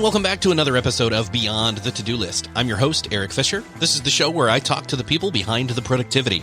welcome back to another episode of Beyond the To-Do List. I'm your host, Erik Fisher. This is the show where I talk to the people behind the productivity.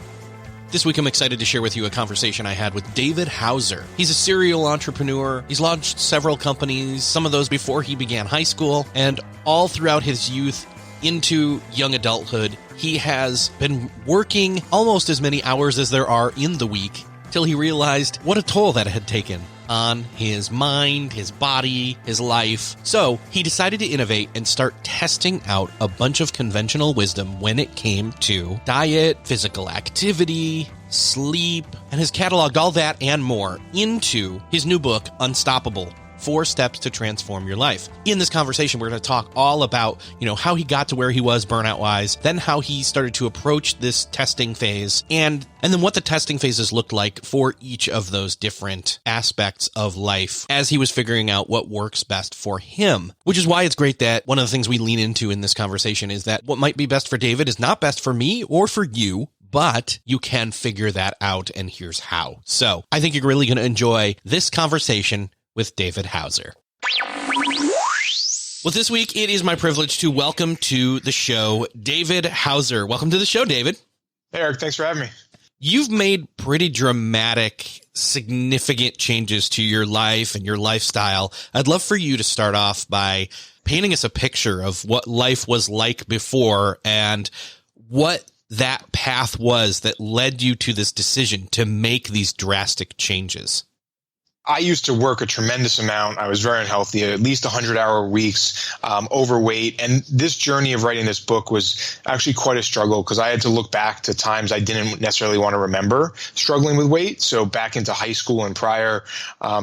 This week, I'm excited to share with you a conversation I had with David Hauser. He's a serial entrepreneur. He's launched several companies, some of those before he began high school, and all throughout his youth into young adulthood, he has been working almost as many hours as there are in the week till he realized what a toll that had taken on his mind, his body, his life. So he decided to innovate and start testing out a bunch of conventional wisdom when it came to diet, physical activity, sleep, and has cataloged all that and more into his new book, Unstoppable: 4 Steps to Transform Your Life. In this conversation, we're going to talk all about, how he got to where he was burnout-wise, then how he started to approach this testing phase, and then what the testing phases looked like for each of those different aspects of life as he was figuring out what works best for him. Which is why it's great that one of the things we lean into in this conversation is that what might be best for David is not best for me or for you, but you can figure that out, and here's how. So I think you're really going to enjoy this conversation with David Hauser. Well, this week, it is my privilege to welcome to the show David Hauser. Welcome to the show, David. Hey, Eric. Thanks for having me. You've made pretty dramatic, significant changes to your life and your lifestyle. I'd love for you to start off by painting us a picture of what life was like before and what that path was that led you to this decision to make these drastic changes. I used to work a tremendous amount. I was very unhealthy, at least 100-hour weeks, overweight. And this journey of writing this book was actually quite a struggle because I had to look back to times I didn't necessarily want to remember struggling with weight. So back into high school and prior.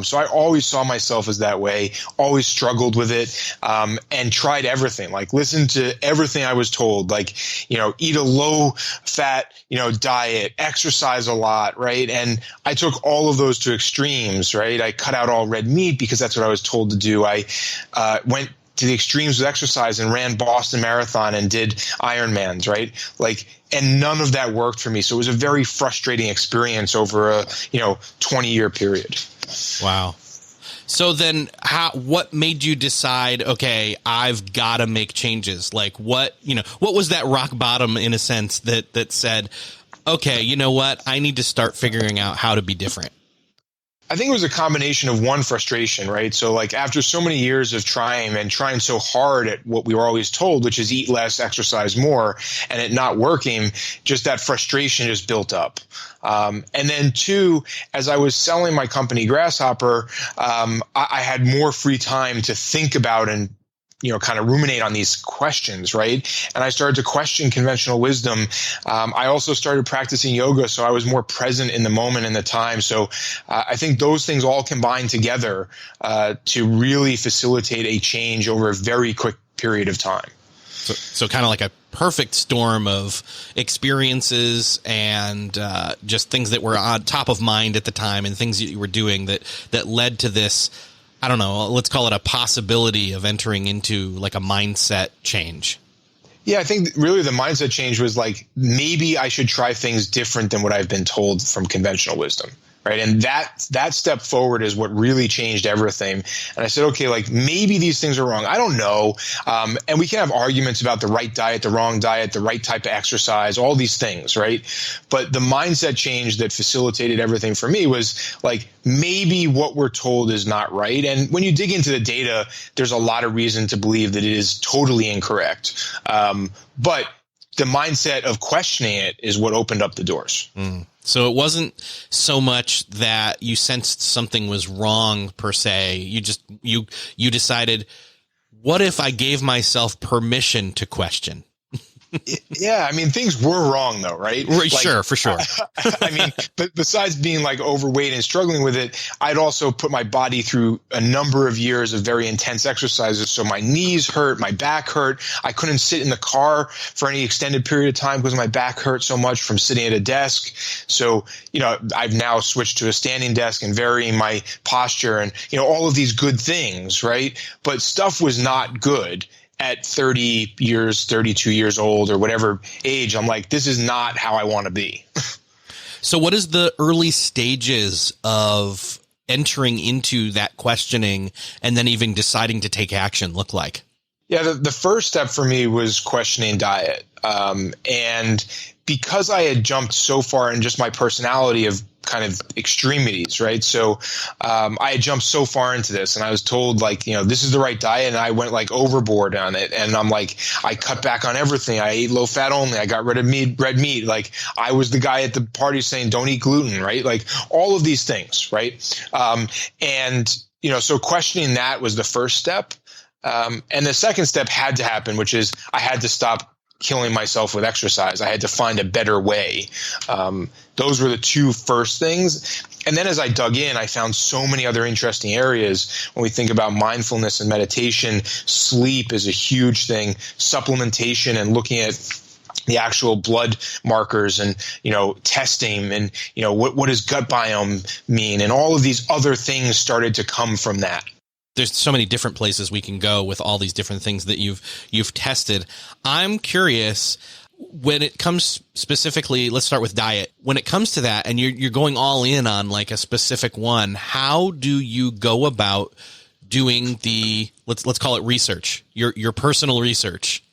So I always saw myself as that way, always struggled with it, and tried everything, like listened to everything I was told, like, eat a low fat, diet, exercise a lot, right? And I took all of those to extremes, right? I cut out all red meat because that's what I was told to do. I went to the extremes with exercise and ran Boston Marathon and did Ironmans, right? And none of that worked for me. So it was a very frustrating experience over a, 20-year period. Wow. So then what made you decide, okay, I've got to make changes? Like what was that rock bottom in a sense that said, okay, you know what? I need to start figuring out how to be different. I think it was a combination of one, frustration, right? So after so many years of trying so hard at what we were always told, which is eat less, exercise more, and it not working, just that frustration just built up. And then 2, as I was selling my company Grasshopper, I had more free time to think about and kind of ruminate on these questions, right? And I started to question conventional wisdom. I also started practicing yoga, so I was more present in the moment and the time. So I think those things all combined together to really facilitate a change over a very quick period of time. So kind of like a perfect storm of experiences and just things that were on top of mind at the time and things that you were doing that led to this, I don't know, let's call it a possibility of entering into like a mindset change. Yeah, I think really the mindset change was maybe I should try things different than what I've been told from conventional wisdom. Right. And that step forward is what really changed everything. And I said, okay, maybe these things are wrong. I don't know. And we can have arguments about the right diet, the wrong diet, the right type of exercise, all these things. Right. But the mindset change that facilitated everything for me was maybe what we're told is not right. And when you dig into the data, there's a lot of reason to believe that it is totally incorrect. But the mindset of questioning it is what opened up the doors. So it wasn't so much that you sensed something was wrong per se. You decided, what if I gave myself permission to question? Yeah, I mean, things were wrong though, right? Sure, for sure. I mean, but besides being overweight and struggling with it, I'd also put my body through a number of years of very intense exercises. So my knees hurt, my back hurt. I couldn't sit in the car for any extended period of time because my back hurt so much from sitting at a desk. So, I've now switched to a standing desk and varying my posture and, all of these good things, right? But stuff was not good. At 30 years, 32 years old or whatever age, I'm this is not how I want to be. So what is the early stages of entering into that questioning and then even deciding to take action look like? Yeah, the first step for me was questioning diet. And because I had jumped so far in just my personality of kind of extremities, right? So I had jumped so far into this, and I was told, like, this is the right diet, and I went like overboard on it. And I'm like, I cut back on everything. I ate low fat only. I got rid of red meat. Like, I was the guy at the party saying, don't eat gluten, right? Like, all of these things, right? So questioning that was the first step. And the second step had to happen, which is I had to stop killing myself with exercise. I had to find a better way. Those were the two first things. And then as I dug in, I found so many other interesting areas. When we think about mindfulness and meditation, sleep is a huge thing, supplementation and looking at the actual blood markers and, testing and, what does gut biome mean? And all of these other things started to come from that. There's so many different places we can go with all these different things that you've tested. I'm curious, when it comes specifically, let's start with diet. When it comes to that and you're going all in on like a specific one, how do you go about doing the, let's call it research, your personal research?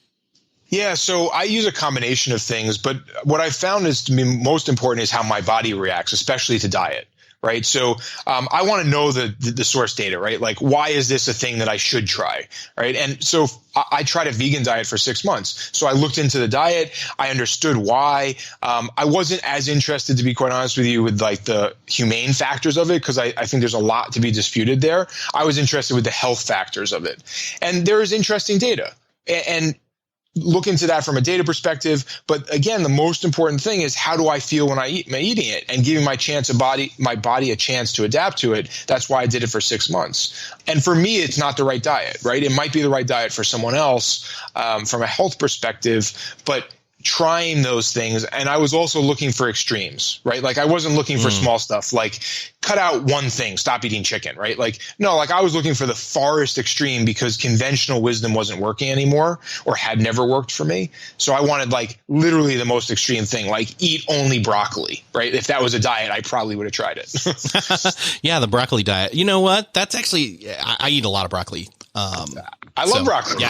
Yeah, so I use a combination of things, but what I found is to me most important is how my body reacts, especially to diet. Right. So I want to know the source data, right? Like, why is this a thing that I should try? Right. And so I tried a vegan diet for 6 months. So I looked into the diet. I understood why. I wasn't as interested, to be quite honest with you, with like the humane factors of it, because I think there's a lot to be disputed there. I was interested with the health factors of it. And there is interesting data. And look into that from a data perspective. But again, the most important thing is, how do I feel when I'm eating it, and giving my body a chance to adapt to it. That's why I did it for 6 months. And for me, it's not the right diet, right? It might be the right diet for someone else from a health perspective, but trying those things. And I was also looking for extremes, right? Like, I wasn't looking for small stuff like cut out one thing, stop eating chicken, right? Like, no, like I was looking for the farthest extreme because conventional wisdom wasn't working anymore, or had never worked for me. So I wanted like literally the most extreme thing, like eat only broccoli, right? If that was a diet, I probably would have tried it. Yeah, the broccoli diet. You know what? That's actually, I eat a lot of broccoli. I love broccoli.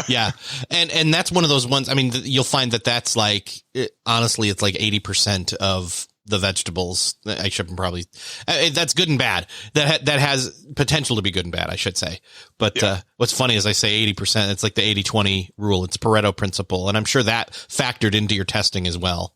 Yeah. And that's one of those ones. I mean, you'll find that's like, honestly, it's like 80% of the vegetables. I shouldn't probably, that's good and bad. That has potential to be good and bad, I should say. But what's funny is I say 80%, it's like the 80-20 rule. It's Pareto principle. And I'm sure that factored into your testing as well.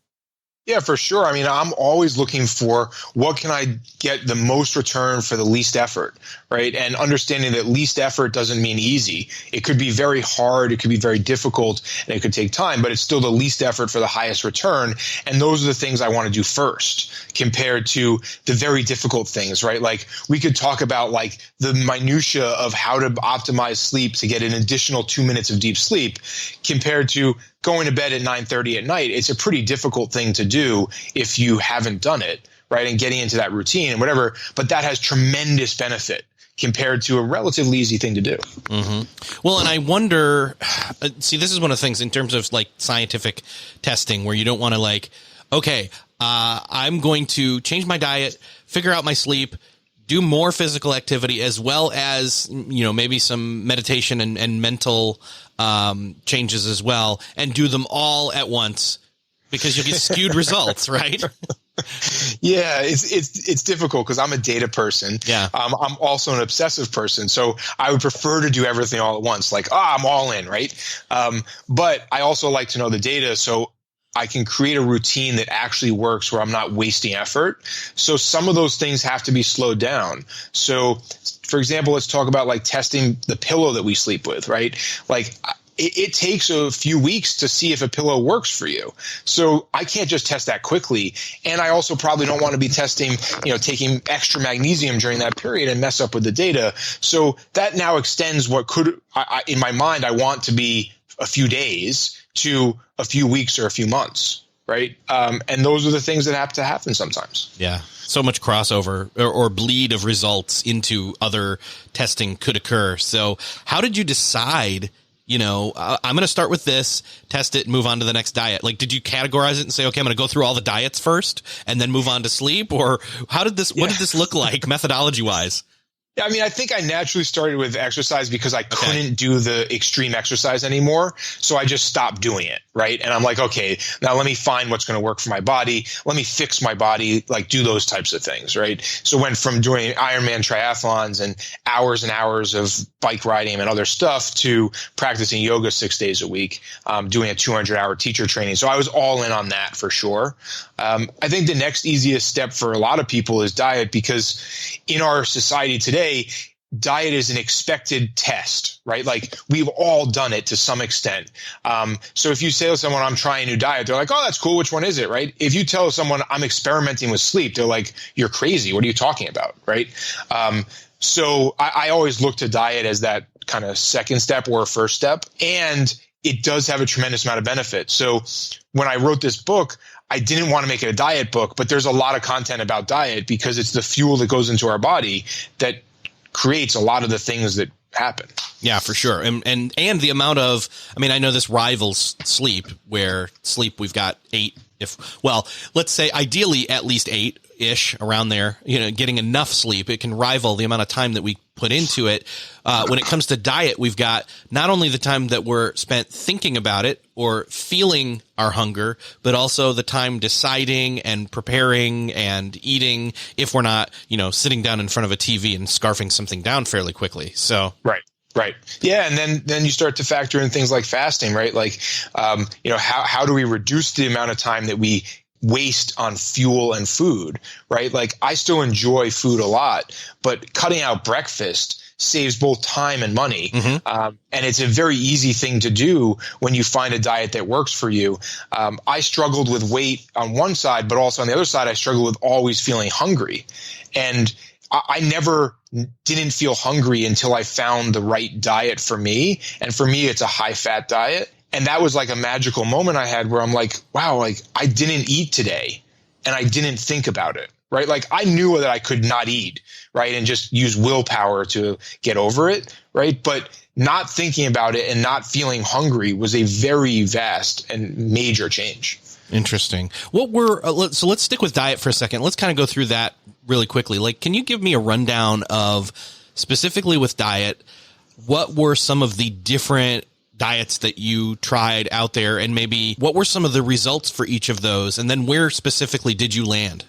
Yeah, for sure. I mean, I'm always looking for what can I get the most return for the least effort, right? And understanding that least effort doesn't mean easy. It could be very hard, it could be very difficult, and it could take time, but it's still the least effort for the highest return. And those are the things I want to do first compared to the very difficult things, right? Like, we could talk about like the minutia of how to optimize sleep to get an additional 2 minutes of deep sleep compared to going to bed at 9:30 at night. It's a pretty difficult thing to do if you haven't done it, right? And getting into that routine and whatever, but that has tremendous benefit compared to a relatively easy thing to do. Mm-hmm. Well, and I wonder, see, this is one of the things in terms of like scientific testing where you don't want to like, okay, I'm going to change my diet, figure out my sleep, do more physical activity, as well as, maybe some meditation and mental changes as well, and do them all at once, because you'll get skewed results, right? Yeah, it's difficult because I'm a data person. Yeah. I'm also an obsessive person. So I would prefer to do everything all at once. Like, I'm all in, right? But I also like to know the data, so I can create a routine that actually works where I'm not wasting effort. So some of those things have to be slowed down. So, for example, let's talk about like testing the pillow that we sleep with, right? Like, it takes a few weeks to see if a pillow works for you. So I can't just test that quickly. And I also probably don't want to be testing, taking extra magnesium during that period and mess up with the data. So that now extends what could, in my mind, I want to be a few days to a few weeks or a few months, right? And those are the things that have to happen sometimes. Yeah. So much crossover or bleed of results into other testing could occur. So how did you decide, I'm going to start with this, test it, and move on to the next diet? Like, did you categorize it and say, okay, I'm going to go through all the diets first and then move on to sleep? Or what did this look like methodology wise? I mean, I think I naturally started with exercise because I couldn't do the extreme exercise anymore. So I just stopped doing it. Right. And I'm like, okay, now let me find what's going to work for my body. Let me fix my body, like do those types of things. Right. So went from doing Ironman triathlons and hours of bike riding and other stuff to practicing yoga 6 days a week, doing a 200-hour teacher training. So I was all in on that for sure. I think the next easiest step for a lot of people is diet, because in our society today, diet is an expected test, right? Like we've all done it to some extent. So if you say to someone, I'm trying a new diet, they're like, oh, that's cool. Which one is it? Right. If you tell someone I'm experimenting with sleep, they're like, you're crazy. What are you talking about? Right. So I always look to diet as that kind of second step or first step. And it does have a tremendous amount of benefit. So when I wrote this book, I didn't want to make it a diet book, but there's a lot of content about diet because it's the fuel that goes into our body that creates a lot of the things that happen. Yeah, for sure. And the amount of, I mean, I know this rivals sleep, where sleep we've got 8, let's say ideally at least 8-ish around there, getting enough sleep. It can rival the amount of time that we put into it. When it comes to diet, we've got not only the time that we're spent thinking about it or feeling our hunger, but also the time deciding and preparing and eating if we're not, sitting down in front of a TV and scarfing something down fairly quickly. So, Right. Yeah. And then you start to factor in things like fasting, right? Like, how do we reduce the amount of time that we waste on fuel and food, right? Like I still enjoy food a lot, but cutting out breakfast saves both time and money. Mm-hmm. And it's a very easy thing to do when you find a diet that works for you. I struggled with weight on one side, but also on the other side, I struggled with always feeling hungry. And I never didn't feel hungry until I found the right diet for me. And for me, it's a high fat diet. And that was like a magical moment I had where I'm like, wow, like I didn't eat today and I didn't think about it, right? Like I knew that I could not eat, right? And just use willpower to get over it, right? But not thinking about it and not feeling hungry was a very vast and major change. Interesting. So let's stick with diet for a second. Let's kind of go through that really quickly. Like, can you give me a rundown of specifically with diet, what were some of the different diets that you tried out there, and maybe what were some of the results for each of those, and then where specifically did you land?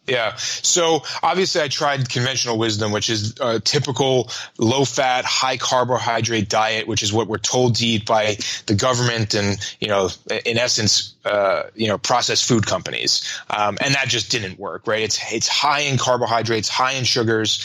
Yeah. So obviously I tried conventional wisdom, which is a typical low fat, high carbohydrate diet, which is what we're told to eat by the government and, in essence, processed food companies. And that just didn't work, right? It's high in carbohydrates, high in sugars.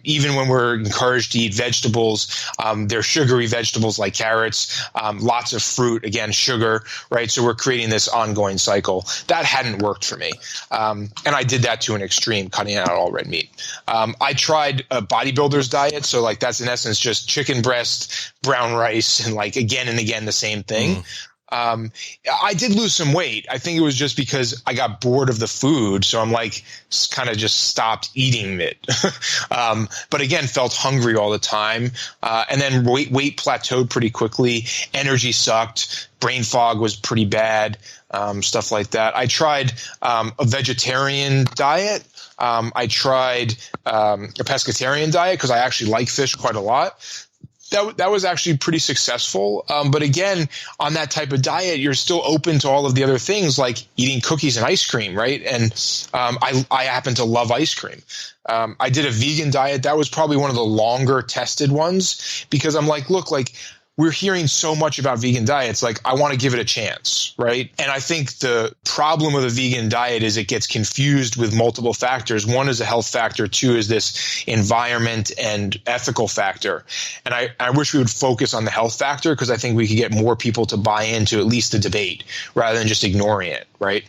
Even when we're encouraged to eat vegetables, they're sugary vegetables like carrots, lots of fruit, again, sugar, right? So we're creating this ongoing cycle. That hadn't worked for me. And I did that to an extreme, cutting out all red meat. I tried a bodybuilder's diet. So like that's in essence just chicken breast, brown rice, and like again and again the same thing. I did lose some weight. I think it was just because I got bored of the food. So I'm like kind of just stopped eating it. But again, felt hungry all the time. And then weight plateaued pretty quickly. Energy sucked. Brain fog was pretty bad. Stuff like that. I tried a vegetarian diet. I tried a pescatarian diet because I actually like fish quite a lot. That was actually pretty successful. But again, on that type of diet, you're still open to all of the other things like eating cookies and ice cream, right? And I happen to love ice cream. I did a vegan diet. That was probably one of the longer tested ones because I'm like, look, like we're hearing so much about vegan diets. Like I want to give it a chance, right? And I think the problem with a vegan diet is it gets confused with multiple factors. One is a health factor. Two is this environment and ethical factor. And I wish we would focus on the health factor because I think we could get more people to buy into at least the debate rather than just ignoring it, right?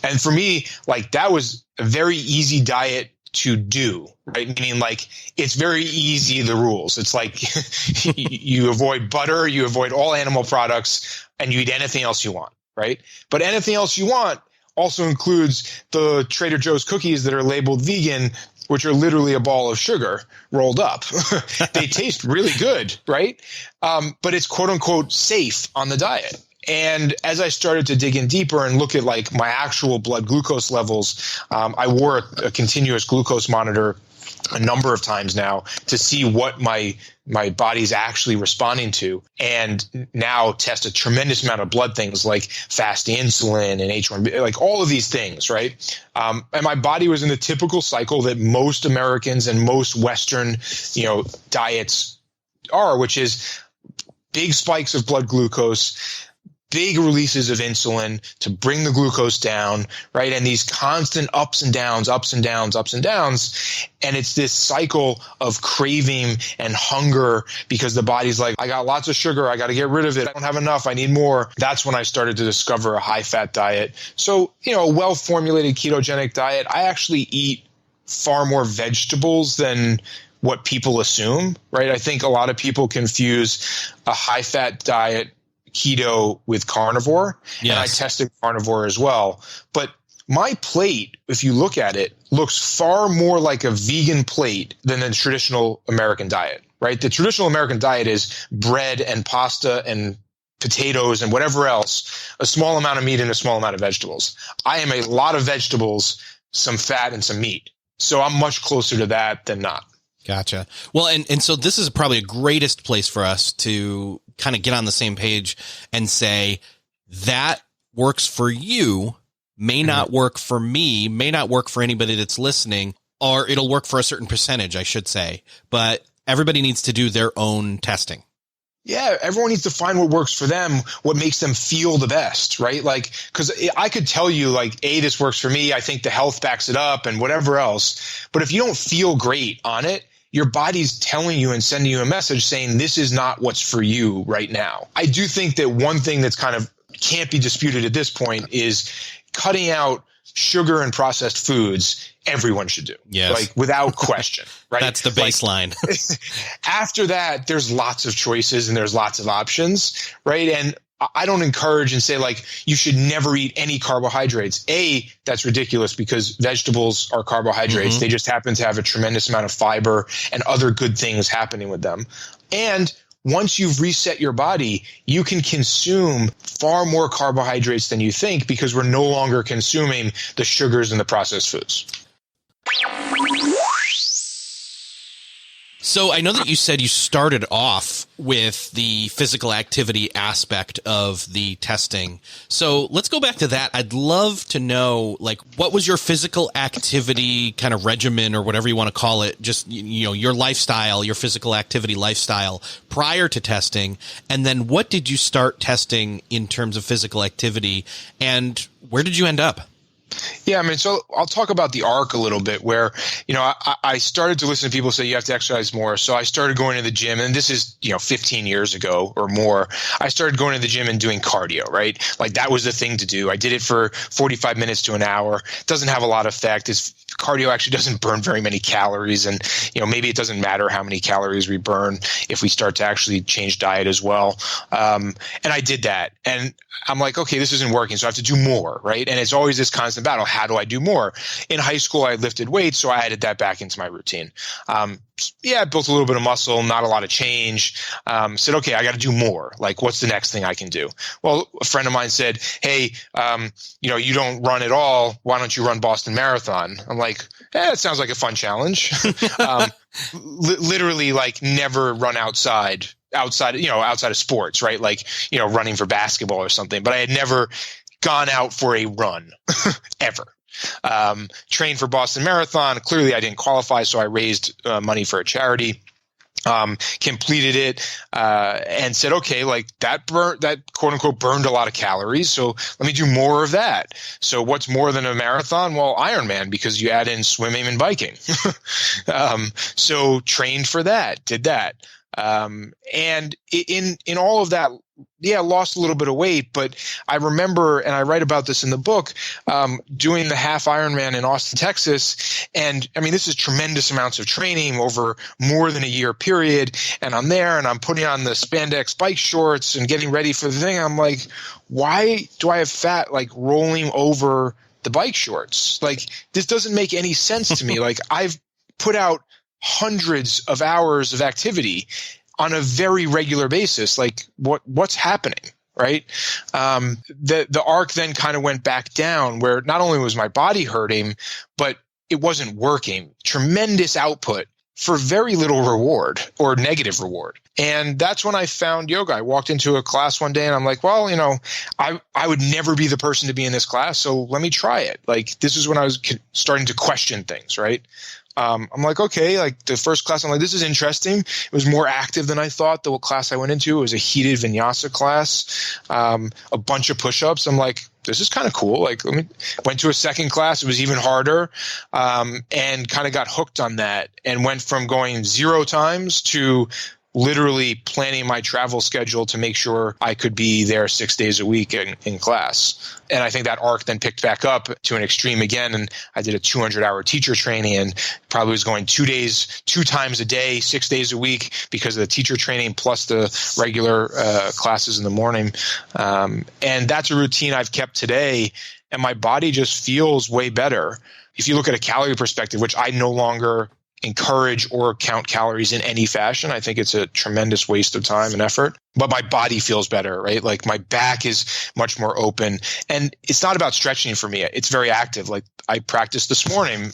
And for me, like that was a very easy diet to do, right? Meaning like it's very easy, the rules. It's like you avoid butter, you avoid all animal products, and you eat anything else you want, right? But anything else you want also includes the Trader Joe's cookies that are labeled vegan, which are literally a ball of sugar rolled up. They taste really good, right? But it's quote unquote safe on the diet. And as I started to dig in deeper and look at like my actual blood glucose levels, I wore a continuous glucose monitor a number of times now to see what my body's actually responding to, and now test a tremendous amount of blood things like fast insulin and H1B, like all of these things, right? And my body was in the typical cycle that most Americans and most Western, diets are, which is big spikes of blood glucose, big releases of insulin to bring the glucose down, right? And these constant ups and downs, ups and downs, ups and downs. And it's this cycle of craving and hunger because the body's like, I got lots of sugar. I got to get rid of it. I don't have enough. I need more. That's when I started to discover a high fat diet. So, a well formulated ketogenic diet. I actually eat far more vegetables than what people assume, right? I think a lot of people confuse a high fat diet keto with carnivore. Yes. And I tested carnivore as well. But my plate, if you look at it, looks far more like a vegan plate than the traditional American diet, right? The traditional American diet is bread and pasta and potatoes and whatever else, a small amount of meat and a small amount of vegetables. I am a lot of vegetables, some fat and some meat. So I'm much closer to that than not. Gotcha. Well, and so this is probably a greatest place for us to kind of get on the same page and say that works for you, may not work for me, may not work for anybody that's listening, or it'll work for a certain percentage, I should say. But everybody needs to do their own testing. Yeah, everyone needs to find what works for them, what makes them feel the best, right? Like, because I could tell you, like, this works for me. I think the health backs it up and whatever else. But if you don't feel great on it, your body's telling you and sending you a message saying this is not what's for you right now. I do think that one thing that's kind of can't be disputed at this point is cutting out sugar and processed foods. Everyone should do. Yes. Like without question, right? That's the baseline. After that, there's lots of choices and there's lots of options, right? And I don't encourage and say like you should never eat any carbohydrates. That's ridiculous because vegetables are carbohydrates. Mm-hmm. They just happen to have a tremendous amount of fiber and other good things happening with them. And once you've reset your body, you can consume far more carbohydrates than you think because we're no longer consuming the sugars and the processed foods. So I know that you said you started off with the physical activity aspect of the testing. So let's go back to that. I'd love to know, like, what was your physical activity kind of regimen or whatever you want to call it? Just, your lifestyle, your physical activity lifestyle prior to testing. And then what did you start testing in terms of physical activity and where did you end up? Yeah, I mean, so I'll talk about the arc a little bit where, I started to listen to people say you have to exercise more. So I started going to the gym, and this is, 15 years ago or more. I started going to the gym and doing cardio, right? Like that was the thing to do. I did it for 45 minutes to an hour. It doesn't have a lot of effect. Cardio actually doesn't burn very many calories. And, maybe it doesn't matter how many calories we burn if we start to actually change diet as well. And I did that. And I'm like, okay, this isn't working. So I have to do more, right? And it's always this constant battle. How do I do more? In high school, I lifted weights, so I added that back into my routine. I built a little bit of muscle, not a lot of change. Said, okay, I got to do more. Like, what's the next thing I can do? Well, a friend of mine said, hey, you don't run at all. Why don't you run Boston Marathon? I'm like, it sounds like a fun challenge. Literally, like, never run outside of sports, right? Like, running for basketball or something. But I had never gone out for a run ever. Trained for Boston Marathon. Clearly I didn't qualify, so I raised money for a charity. Completed it, and said, okay, like that quote unquote burned a lot of calories. So let me do more of that. So what's more than a marathon? Well, Ironman, because you add in swimming and biking. So trained for that, did that. And in all of that, lost a little bit of weight, but I remember, and I write about this in the book, doing the half Ironman in Austin, Texas. And I mean, this is tremendous amounts of training over more than a year period. And I'm there and I'm putting on the spandex bike shorts and getting ready for the thing. I'm like, why do I have fat like rolling over the bike shorts? Like, this doesn't make any sense to me. Like, I've put out hundreds of hours of activity on a very regular basis. Like, what's happening, right? The arc then kind of went back down where not only was my body hurting, but it wasn't working. Tremendous output for very little reward or negative reward. And that's when I found yoga. I walked into a class one day and I'm like, well, I would never be the person to be in this class. So let me try it. Like, this is when I was starting to question things, right? I'm like, okay, like the first class, I'm like, this is interesting. It was more active than I thought. The class I went into, it was a heated vinyasa class, a bunch of push-ups. I'm like, this is kind of cool. Like, went to a second class. It was even harder, and kind of got hooked on that and went from going 0 times to literally planning my travel schedule to make sure I could be there 6 days a week in class. And I think that arc then picked back up to an extreme again. And I did a 200-hour teacher training and probably was going 2 times a day, 6 days a week because of the teacher training plus the regular classes in the morning. And that's a routine I've kept today. And my body just feels way better. If you look at a calorie perspective, which I no longer encourage or count calories in any fashion. I think it's a tremendous waste of time and effort, but my body feels better, right? Like my back is much more open, and it's not about stretching for me. It's very active. Like I practiced this morning,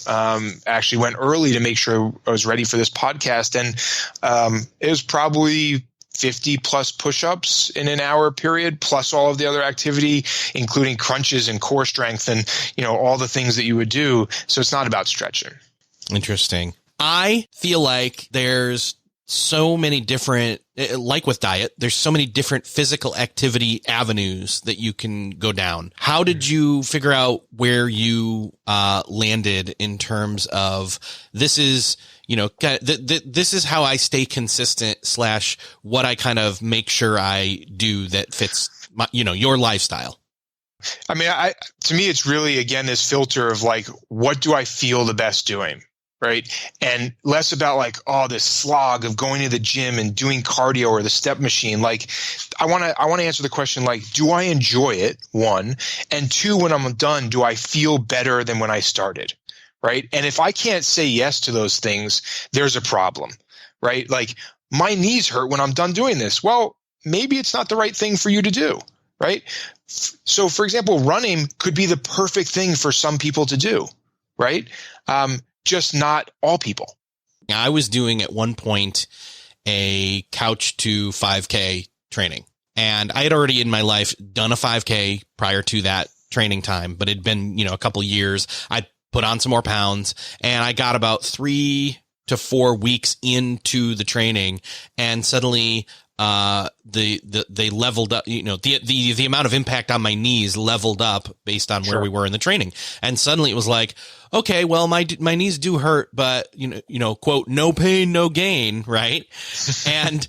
actually went early to make sure I was ready for this podcast. And it was probably 50 plus push-ups in an hour period, plus all of the other activity, including crunches and core strength and, all the things that you would do. So it's not about stretching. Interesting. I feel like there's so many different, like with diet, there's so many different physical activity avenues that you can go down. How did you figure out where you landed in terms of this is, this is how I stay consistent / what I kind of make sure I do that fits my, your lifestyle? I mean, to me, it's really, again, this filter of like, what do I feel the best doing? Right. And less about like, this slog of going to the gym and doing cardio or the step machine. Like I want to answer the question, like, do I enjoy it? 1, and 2, when I'm done, do I feel better than when I started? Right. And if I can't say yes to those things, there's a problem, right? Like my knees hurt when I'm done doing this. Well, maybe it's not the right thing for you to do. Right. So for example, running could be the perfect thing for some people to do. Right. Just not all people. I was doing at one point a couch to 5K training, and I had already in my life done a 5K prior to that training time, but it'd been, a couple years. I put on some more pounds, and I got about 3 to 4 weeks into the training, and suddenly they leveled up, the amount of impact on my knees leveled up based on where we were in the training. And suddenly it was like, okay, well, my knees do hurt, but quote, no pain, no gain. Right. And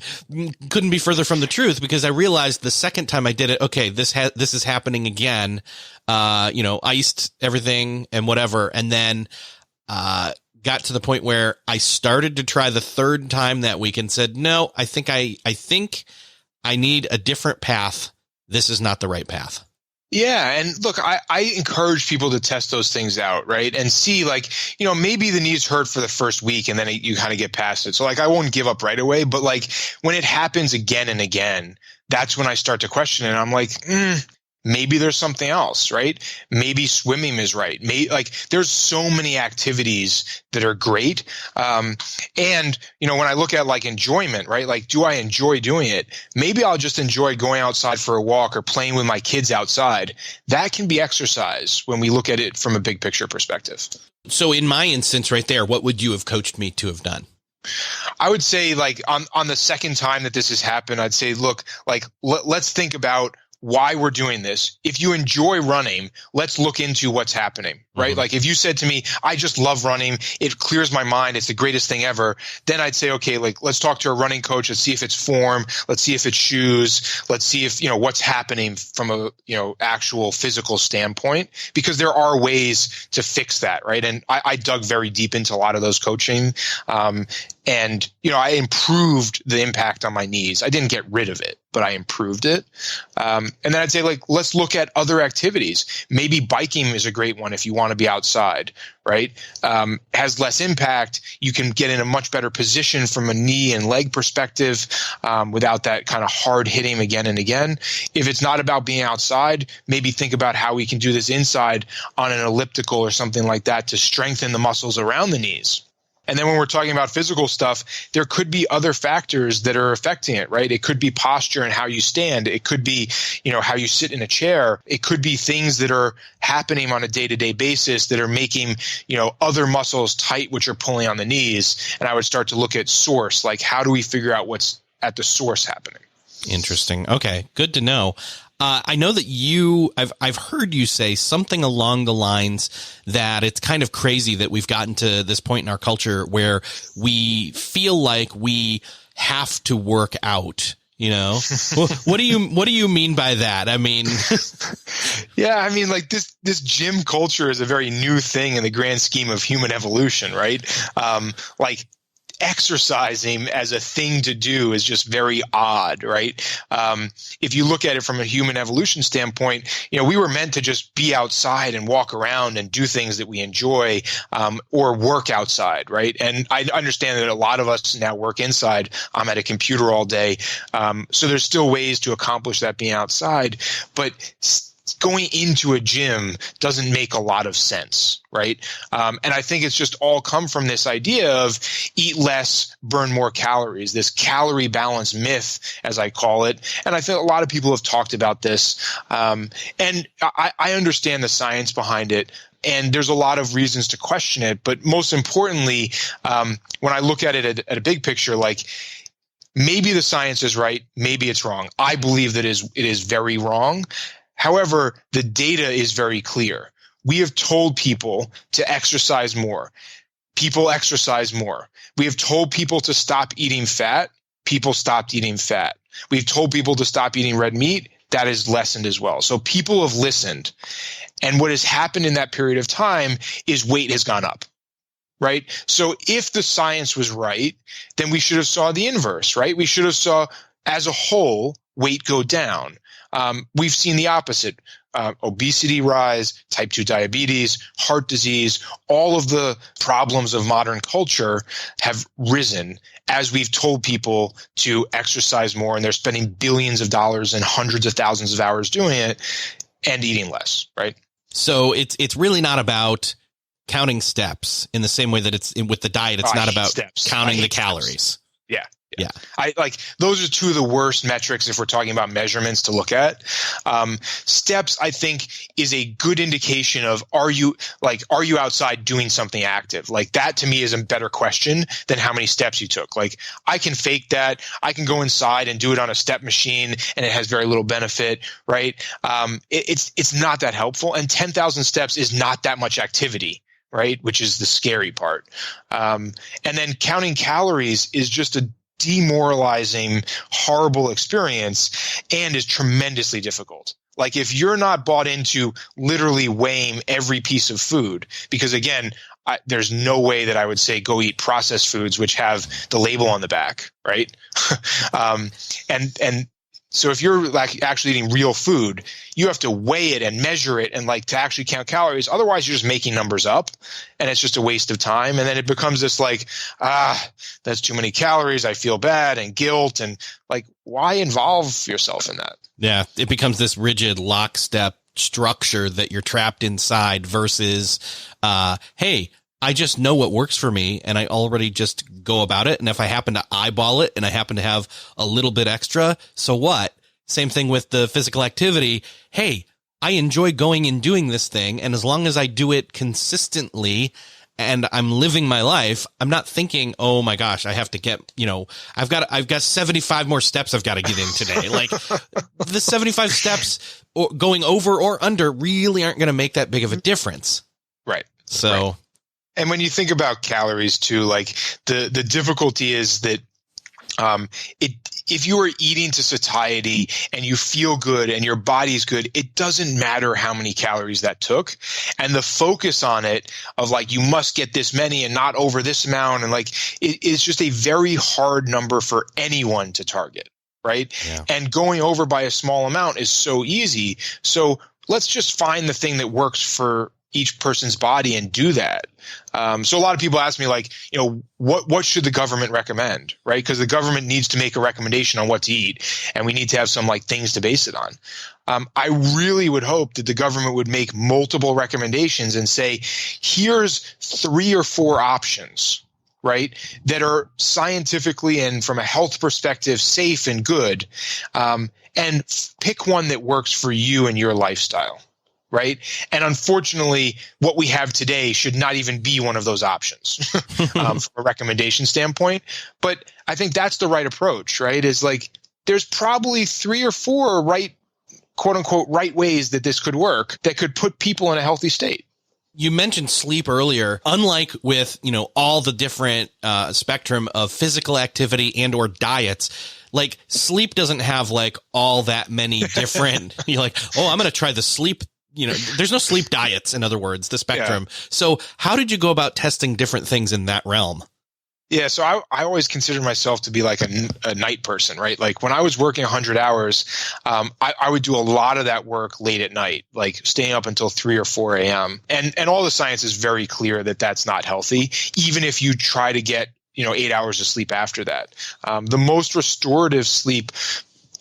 couldn't be further from the truth, because I realized the second time I did it, okay, this is happening again. Iced everything and whatever. And then, got to the point where I started to try the third time that week and said, no, I think I need a different path. This is not the right path. Yeah. And look, I encourage people to test those things out, right? And see, like, maybe the knees hurt for the first week and then you kind of get past it. So like, I won't give up right away, but like when it happens again and again, that's when I start to question it. And I'm like, maybe there's something else, right? Maybe swimming is right. There's so many activities that are great. And, when I look at like enjoyment, right? Like, do I enjoy doing it? Maybe I'll just enjoy going outside for a walk or playing with my kids outside. That can be exercise when we look at it from a big picture perspective. So in my instance right there, what would you have coached me to have done? I would say like on the second time that this has happened, I'd say, look, like let's think about why we're doing this. If you enjoy running, let's look into what's happening, right? Mm-hmm. Like if you said to me, I just love running, it clears my mind, it's the greatest thing ever, then I'd say, okay, like let's talk to a running coach, let's see if it's form, let's see if it's shoes, let's see if, what's happening from a, actual physical standpoint, because there are ways to fix that, right? And I dug very deep into a lot of those coaching, and, I improved the impact on my knees. I didn't get rid of it, but I improved it. And then I'd say, like, let's look at other activities. Maybe biking is a great one if you want want to be outside, right? Has less impact. You can get in a much better position from a knee and leg perspective without that kind of hard hitting again and again. If it's not about being outside, maybe think about how we can do this inside on an elliptical or something like that to strengthen the muscles around the knees. And then when we're talking about physical stuff, there could be other factors that are affecting it, right? It could be posture and how you stand. It could be, how you sit in a chair. It could be things that are happening on a day-to-day basis that are making, other muscles tight, which are pulling on the knees. And I would start to look at source, like how do we figure out what's at the source happening? Interesting. Okay. Good to know. I know that I've heard you say something along the lines that it's kind of crazy that we've gotten to this point in our culture where we feel like we have to work out. What do you mean by that? I mean, yeah, I mean, like this gym culture is a very new thing in the grand scheme of human evolution, right? Exercising as a thing to do is just very odd, right? If you look at it from a human evolution standpoint, we were meant to just be outside and walk around and do things that we enjoy, or work outside, right? And I understand that a lot of us now work inside. I'm at a computer all day. So there's still ways to accomplish that being outside, but going into a gym doesn't make a lot of sense, right? And I think it's just all come from this idea of eat less, burn more calories, this calorie balance myth, as I call it. And I think a lot of people have talked about this. And I understand the science behind it. And there's a lot of reasons to question it. But most importantly, when I look at it at a big picture, like maybe the science is right, maybe it's wrong. I believe that it is very wrong. However, the data is very clear. We have told people to exercise more. People exercise more. We have told people to stop eating fat. People stopped eating fat. We've told people to stop eating red meat. That is lessened as well. So people have listened. And what has happened in that period of time is weight has gone up, right? So if the science was right, then we should have saw the inverse, right? We should have saw as a whole weight go down. We've seen the opposite. Obesity rise, type 2 diabetes, heart disease, all of the problems of modern culture have risen as we've told people to exercise more, and they're spending billions of dollars and hundreds of thousands of hours doing it and eating less, right? So it's really not about counting steps in the same way that it's with the diet. It's not about counting the calories. Yeah. Yeah. Those are two of the worst metrics if we're talking about measurements to look at. Steps, I think, is a good indication of are you outside doing something active? Like that to me is a better question than how many steps you took. Like I can fake that. I can go inside and do it on a step machine and it has very little benefit, right? It's not that helpful. And 10,000 steps is not that much activity, right? Which is the scary part. And then counting calories is just a demoralizing, horrible experience and is tremendously difficult. Like if you're not bought into literally weighing every piece of food, because again, there's no way that I would say go eat processed foods, which have the label on the back, right? And so if you're like actually eating real food, you have to weigh it and measure it and like to actually count calories. Otherwise, you're just making numbers up and it's just a waste of time. And then it becomes this like, that's too many calories. I feel bad and guilt. And like, why involve yourself in that? Yeah, it becomes this rigid lockstep structure that you're trapped inside versus, hey, I just know what works for me and I already just go about it. And if I happen to eyeball it and I happen to have a little bit extra, so what? Same thing with the physical activity. Hey, I enjoy going and doing this thing. And as long as I do it consistently and I'm living my life, I'm not thinking, oh my gosh, I have to get, I've got 75 more steps I've got to get in today. Like the 75 steps or going over or under really aren't going to make that big of a difference. Right. So. Right. And when you think about calories too, like the difficulty is that if you are eating to satiety and you feel good and your body's good, it doesn't matter how many calories that took. And the focus on it of like, you must get this many and not over this amount. And like, it is just a very hard number for anyone to target. Right. Yeah. And going over by a small amount is so easy. So let's just find the thing that works for each person's body and do that. So a lot of people ask me, like, what should the government recommend, right? Because the government needs to make a recommendation on what to eat, and we need to have some like things to base it on. I really would hope that the government would make multiple recommendations and say, here's 3 or 4 options, right, that are scientifically and from a health perspective safe and good, and pick one that works for you and your lifestyle. Right. And unfortunately, what we have today should not even be one of those options from a recommendation standpoint. But I think that's the right approach, right? Is like there's probably 3 or 4 right, quote unquote, right ways that this could work that could put people in a healthy state. You mentioned sleep earlier. Unlike with, all the different spectrum of physical activity and or diets, like sleep doesn't have like all that many different, you're like, oh, I'm going to try the sleep. There's no sleep diets, in other words, the spectrum. Yeah. So how did you go about testing different things in that realm? Yeah, so I always considered myself to be like a night person, right? Like when I was working 100 hours, I would do a lot of that work late at night, like staying up until 3 or 4 a.m. And all the science is very clear that that's not healthy, even if you try to get 8 hours of sleep after that. The most restorative sleep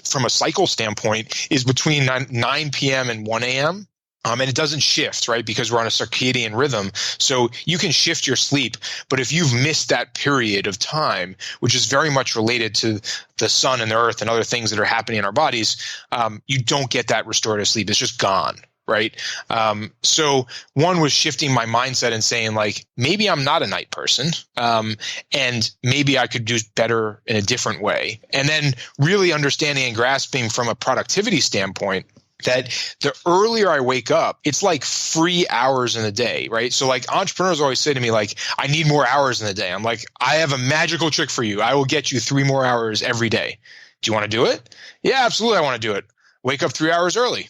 from a cycle standpoint is between 9 p.m. and 1 a.m. And it doesn't shift, right? Because we're on a circadian rhythm. So you can shift your sleep. But if you've missed that period of time, which is very much related to the sun and the earth and other things that are happening in our bodies, you don't get that restorative sleep. It's just gone, right? So one was shifting my mindset and saying, like, maybe I'm not a night person, and maybe I could do better in a different way. And then really understanding and grasping from a productivity standpoint that the earlier I wake up, it's like free hours in the day, right? So like entrepreneurs always say to me, like, I need more hours in the day. I'm like, I have a magical trick for you. I will get you 3 more hours every day. Do you want to do it? Yeah, absolutely. I want to do it. Wake up 3 hours early,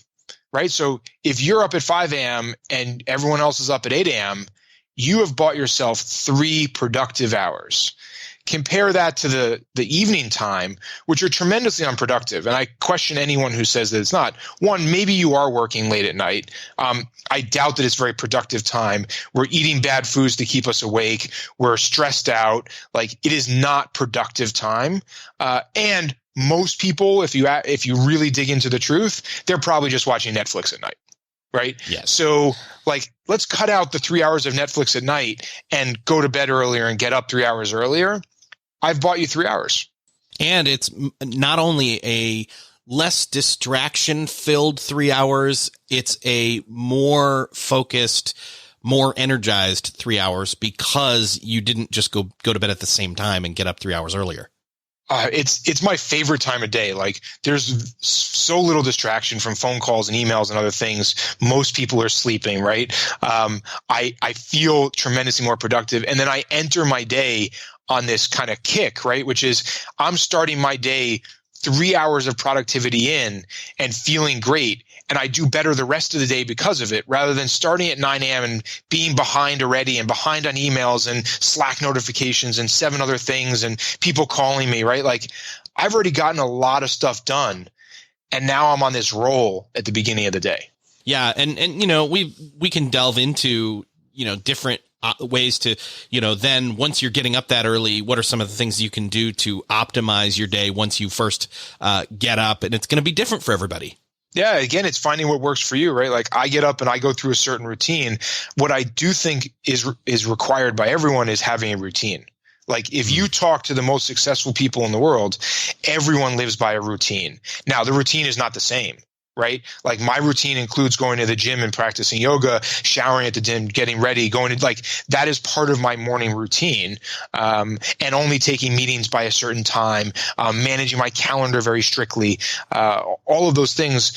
right? So if you're up at 5 a.m. and everyone else is up at 8 a.m., you have bought yourself 3 productive hours. Compare that to the evening time, which are tremendously unproductive. And I question anyone who says that it's not. One, maybe you are working late at night. I doubt that it's very productive time. We're eating bad foods to keep us awake. We're stressed out. Like, it is not productive time. And most people, if you really dig into the truth, they're probably just watching Netflix at night. Right. Yes. So like, let's cut out the 3 hours of Netflix at night and go to bed earlier and get up 3 hours earlier. I've bought you 3 hours. And it's not only a less distraction filled 3 hours, it's a more focused, more energized 3 hours because you didn't just go to bed at the same time and get up 3 hours earlier. It's my favorite time of day. Like, there's so little distraction from phone calls and emails and other things. Most people are sleeping, right? I feel tremendously more productive. And then I enter my day on this kind of kick, right? Which is I'm starting my day 3 hours of productivity in and feeling great. And I do better the rest of the day because of it, rather than starting at 9 a.m. and being behind already and behind on emails and Slack notifications and 7 other things and people calling me, right? Like, I've already gotten a lot of stuff done. And now I'm on this roll at the beginning of the day. Yeah. And we can delve into, different ways to, then once you're getting up that early, what are some of the things you can do to optimize your day once you first get up? And it's going to be different for everybody. Yeah, again, it's finding what works for you, right? Like, I get up and I go through a certain routine. What I do think is required by everyone is having a routine. Like, if you talk to the most successful people in the world, everyone lives by a routine. Now, the routine is not the same, right? Like, my routine includes going to the gym and practicing yoga, showering at the gym, getting ready, that is part of my morning routine. And only taking meetings by a certain time, managing my calendar very strictly, all of those things,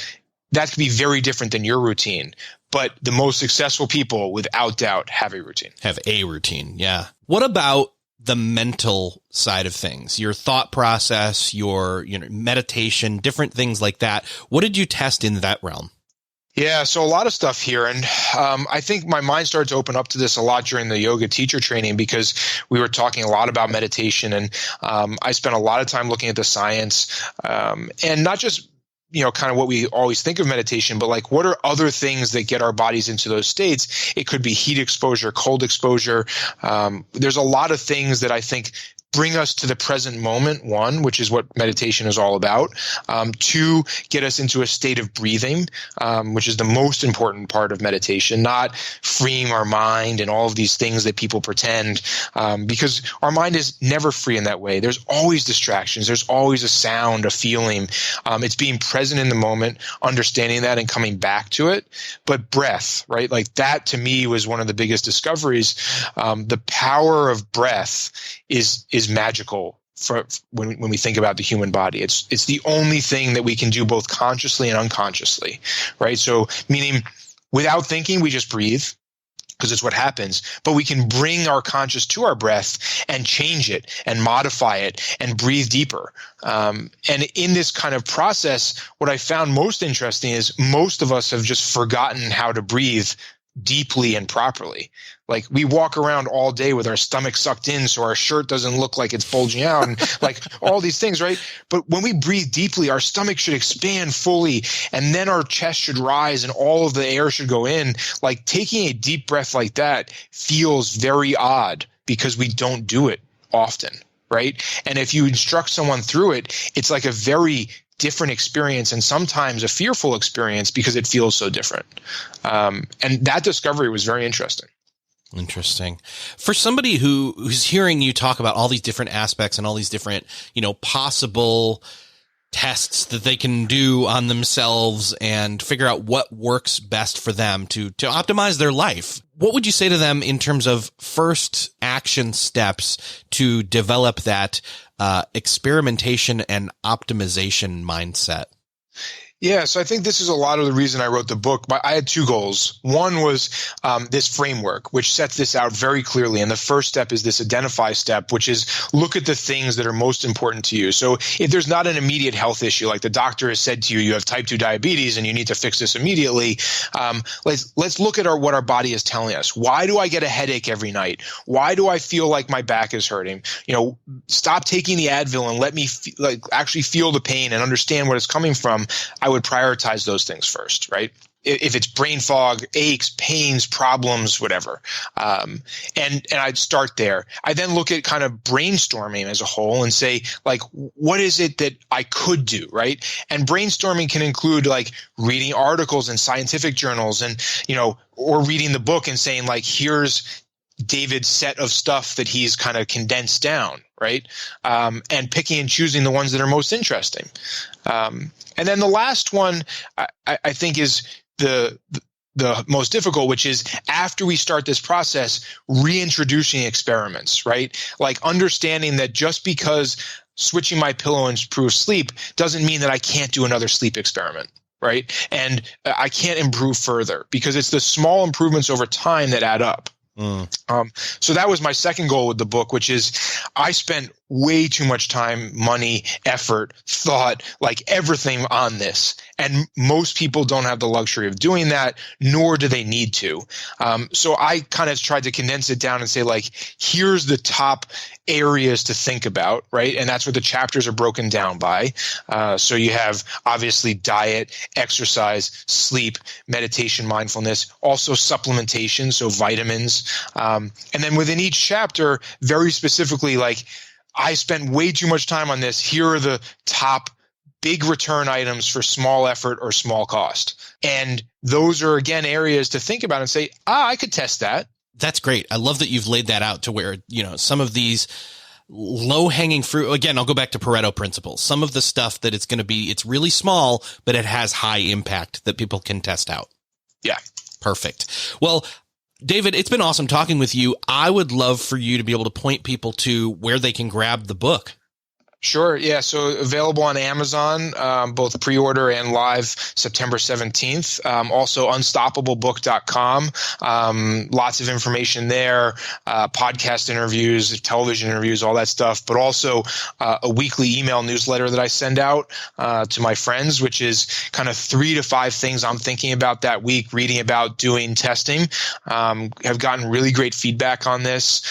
that could be very different than your routine. But the most successful people, without doubt, have a routine. Have a routine. Yeah. What about the mental side of things, your thought process, your meditation, different things like that? What did you test in that realm? Yeah, so a lot of stuff here. And I think my mind started to open up to this a lot during the yoga teacher training, because we were talking a lot about meditation. And I spent a lot of time looking at the science, and not just kind of what we always think of meditation, but like what are other things that get our bodies into those states? It could be heat exposure, cold exposure. There's a lot of things that I think bring us to the present moment, one, which is what meditation is all about. Two, get us into a state of breathing, which is the most important part of meditation, not freeing our mind and all of these things that people pretend, because our mind is never free in that way. There's always distractions. There's always a sound, a feeling. It's being present in the moment, understanding that and coming back to it. But breath, right? Like that to me was one of the biggest discoveries. The power of breath is magical for when we think about the human body. It's the only thing that we can do both consciously and unconsciously, right? So meaning without thinking, we just breathe because it's what happens, but we can bring our conscious to our breath and change it and modify it and breathe deeper. And in this kind of process, what I found most interesting is most of us have just forgotten how to breathe deeply and properly. Like we walk around all day with our stomach sucked in so our shirt doesn't look like it's bulging out and like all these things, right? But when we breathe deeply, our stomach should expand fully and then our chest should rise and all of the air should go in. Like taking a deep breath like that feels very odd because we don't do it often, right? And if you instruct someone through it, it's like a very different experience and sometimes a fearful experience because it feels so different. And that discovery was very interesting. Interesting. For somebody who's hearing you talk about all these different aspects and all these different, possible tests that they can do on themselves and figure out what works best for them to optimize their life, what would you say to them in terms of first action steps to develop that experimentation and optimization mindset? Yeah, so I think this is a lot of the reason I wrote the book. I had two goals. One was this framework, which sets this out very clearly. And the first step is this identify step, which is look at the things that are most important to you. So if there's not an immediate health issue, like the doctor has said to you, you have type 2 diabetes and you need to fix this immediately, let's look at what our body is telling us. Why do I get a headache every night? Why do I feel like my back is hurting? Stop taking the Advil and let me actually feel the pain and understand where it's coming from. I would prioritize those things first, right? If it's brain fog, aches, pains, problems, whatever. And I'd start there. I then look at kind of brainstorming as a whole and say, like, what is it that I could do, right? And brainstorming can include like reading articles in scientific journals and, or reading the book and saying like, here's David's set of stuff that he's kind of condensed down, right? And picking and choosing the ones that are most interesting. And then the last one I think is the most difficult, which is after we start this process, reintroducing experiments, right? Like understanding that just because switching my pillow improves sleep doesn't mean that I can't do another sleep experiment. Right. And I can't improve further because it's the small improvements over time that add up. So that was my second goal with the book, which is I spent way too much time, money, effort, thought, like everything on this. And most people don't have the luxury of doing that, nor do they need to. So I kind of tried to condense it down and say, like, here's the top areas to think about, right? And that's what the chapters are broken down by. So you have obviously diet, exercise, sleep, meditation, mindfulness, also supplementation, so vitamins. And then within each chapter, very specifically, like, I spent way too much time on this. Here are the top big return items for small effort or small cost. And those are, again, areas to think about and say, I could test that. That's great. I love that you've laid that out to where, some of these low hanging fruit, again, I'll go back to Pareto principles. Some of the stuff that it's really small, but it has high impact that people can test out. Yeah. Perfect. Well, David, it's been awesome talking with you. I would love for you to be able to point people to where they can grab the book. Sure. Yeah. So available on Amazon, both pre-order and live September 17th. Also unstoppableBook.com. Lots of information there, podcast interviews, television interviews, all that stuff, but also a weekly email newsletter that I send out to my friends, which is kind of 3 to 5 things I'm thinking about that week, reading about, doing, testing. Have gotten really great feedback on this.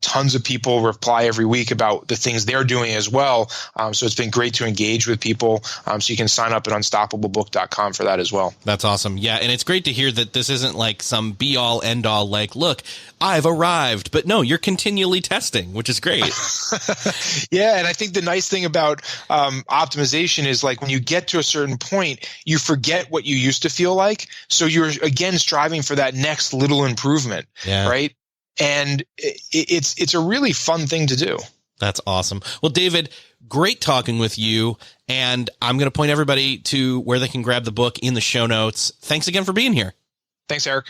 tons of people reply every week about the things they're doing as well. So it's been great to engage with people. So you can sign up at unstoppablebook.com for that as well. That's awesome. Yeah. And it's great to hear that this isn't like some be all end all, like, look, I've arrived, but no, you're continually testing, which is great. Yeah. And I think the nice thing about optimization is like when you get to a certain point, you forget what you used to feel like. So you're again striving for that next little improvement. Yeah. Right. And it's a really fun thing to do. That's awesome. Well, David, great talking with you. And I'm going to point everybody to where they can grab the book in the show notes. Thanks again for being here. Thanks, Eric.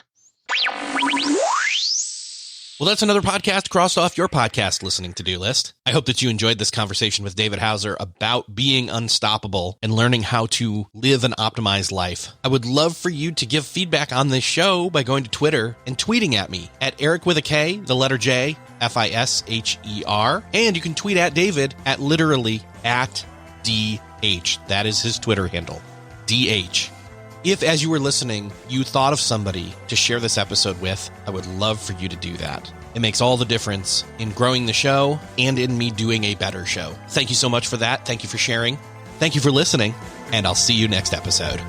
Well, that's another podcast crossed off your podcast listening to-do list. I hope that you enjoyed this conversation with David Hauser about being unstoppable and learning how to live an optimized life. I would love for you to give feedback on this show by going to Twitter and tweeting at me at Erik with a K, the letter J, Fisher. And you can tweet at David at literally at DH. That is his Twitter handle, DH. If, as you were listening, you thought of somebody to share this episode with, I would love for you to do that. It makes all the difference in growing the show and in me doing a better show. Thank you so much for that. Thank you for sharing. Thank you for listening, and I'll see you next episode.